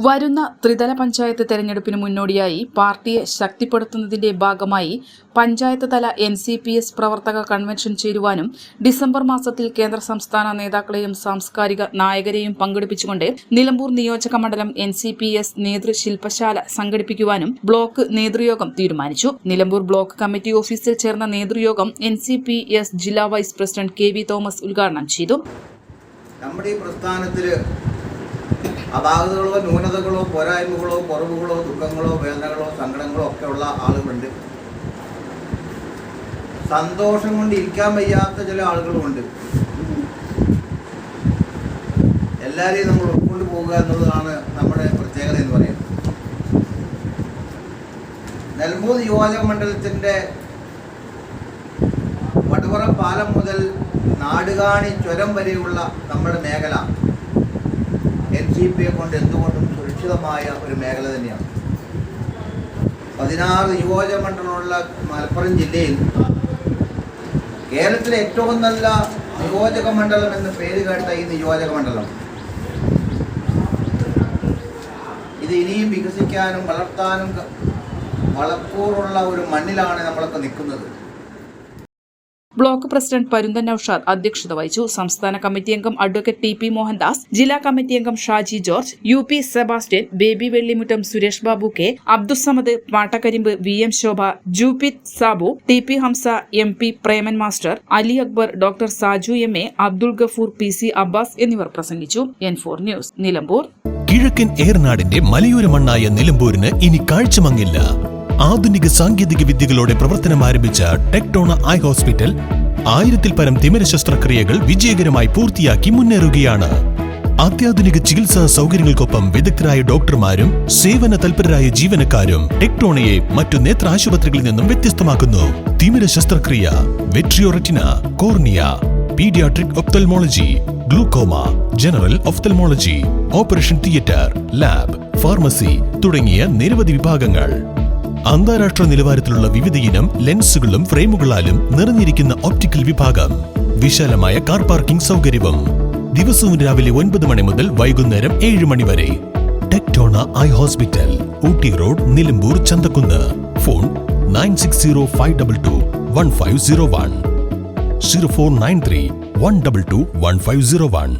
വരുന്ന ത്രിതല പഞ്ചായത്ത് തെരഞ്ഞെടുപ്പിന് മുന്നോടിയായി പാർട്ടിയെ ശക്തിപ്പെടുത്തുന്നതിന്റെ ഭാഗമായി പഞ്ചായത്ത് തല NCPS പ്രവർത്തക കൺവെൻഷൻ ചേരുവാനും ഡിസംബർ മാസത്തിൽ കേന്ദ്ര സംസ്ഥാന നേതാക്കളെയും സാംസ്കാരിക നായകരെയും പങ്കെടുപ്പിച്ചുകൊണ്ട് നിലമ്പൂർ നിയോജക മണ്ഡലം NCPS നേതൃശില്പശാല സംഘടിപ്പിക്കുവാനും ബ്ലോക്ക് നേതൃയോഗം തീരുമാനിച്ചു. നിലമ്പൂർ ബ്ലോക്ക് കമ്മിറ്റി ഓഫീസിൽ ചേർന്ന നേതൃയോഗം NCPS ജില്ലാ വൈസ് പ്രസിഡന്റ് KV തോമസ് ഉദ്ഘാടനം ചെയ്തു. നമ്മുടെ ഈ പ്രസ്ഥാനത്തിൽ അപാകതകളോ ന്യൂനതകളോ പോരായ്മകളോ കുറവുകളോ ദുഃഖങ്ങളോ വേദനകളോ സങ്കടങ്ങളോ ഒക്കെ ഉള്ള ആളുകളുണ്ട്. സന്തോഷം കൊണ്ട് ഇരിക്കാൻ വയ്യാത്ത ചില ആളുകളുമുണ്ട്. എല്ലാവരെയും നമ്മൾ ഉൾക്കൊണ്ടു പോകുക എന്നുള്ളതാണ് നമ്മുടെ പ്രത്യേകത എന്ന് പറയുന്നത്. നിലമ്പൂർ നിയോജക മണ്ഡലത്തിൻ്റെ വടവറ പാലം മുതൽ നാടുകാണി ചുരം വരെയുള്ള നമ്മുടെ മേഖല NCPയെ കൊണ്ട് എന്തുകൊണ്ടും സുരക്ഷിതമായ ഒരു മേഖല തന്നെയാണ്. 16 നിയോജക മണ്ഡലമുള്ള മലപ്പുറം ജില്ലയിൽ കേരളത്തിലെ ഏറ്റവും നല്ല നിയോജക മണ്ഡലം എന്ന് പേര് കേട്ട ഈ നിയോജക മണ്ഡലം ഇത് ഇനിയും വികസിക്കാനും വളർത്താനും വളക്കൂറുള്ള ഒരു മണ്ണിലാണ് നമ്മളൊക്കെ നിൽക്കുന്നത്. ബ്ലോക്ക് പ്രസിഡന്റ് പരുന്തൻ നൌഷാദ് അധ്യക്ഷത വഹിച്ചു. സംസ്ഥാന കമ്മിറ്റി അംഗം അഡ്വക്കേറ്റ് TP മോഹൻദാസ്, ജില്ലാ കമ്മിറ്റി അംഗം Shaji George, UP Sebastian, Baby Vellimuttam, Suresh Babu K, Abdussamad Pattakkarimbu, VM Shobha, Jupith Sabu, TP Hamza, MP Preman master, Ali Akbar, doctor Saju MA, Abdul Gafoor, PC Abbas എന്നിവർ പ്രസംഗിച്ചു. N4 news Nilambur. കിഴക്കൻ ഏറനാടിന്റെ മലയോര മണ്ണായ നിലമ്പൂരിന് ഇനി കാഴ്ചമങ്ങില്ല. ആധുനിക സാങ്കേതിക വിദ്യകളോടെ പ്രവർത്തനം ആരംഭിച്ച ടെക്ടോണ ഐ ഹോസ്പിറ്റൽ 1000-ൽ പരം തിമിര ശസ്ത്രക്രിയകൾ വിജയകരമായി പൂർത്തിയാക്കി മുന്നേറുകയാണ്. അത്യാധുനിക ചികിത്സാ സൗകര്യങ്ങൾക്കൊപ്പം വിദഗ്ധരായ ഡോക്ടർമാരും സേവന തൽപരരായ ജീവനക്കാരും ടെക്ടോണയെ മറ്റു നേത്ര ആശുപത്രികളിൽ നിന്നും വ്യത്യസ്തമാക്കുന്നു. തിമിര ശസ്ത്രക്രിയ, vitreoretina, cornea, paediatric ophthalmology, glaucoma, general ophthalmology, operation theatre, lab, pharmacy തുടങ്ങിയ നിരവധി വിഭാഗങ്ങൾ. അന്താരാഷ്ട്ര നിലവാരത്തിലുള്ള വിവിധയിനം ലെൻസുകളും ഫ്രെയിമുകളാലും നിറഞ്ഞിരിക്കുന്ന ഒപ്റ്റിക്കൽ വിഭാഗം, വിശാലമായ കാർ പാർക്കിംഗ് സൗകര്യവും. ദിവസവും രാവിലെ 9 മണി മുതൽ വൈകുന്നേരം 7 മണി വരെ. Tectona eye hospital, Ooty road, Nilambur, Chanthakkunnu. Phone 9605221501, 0493 122 1501.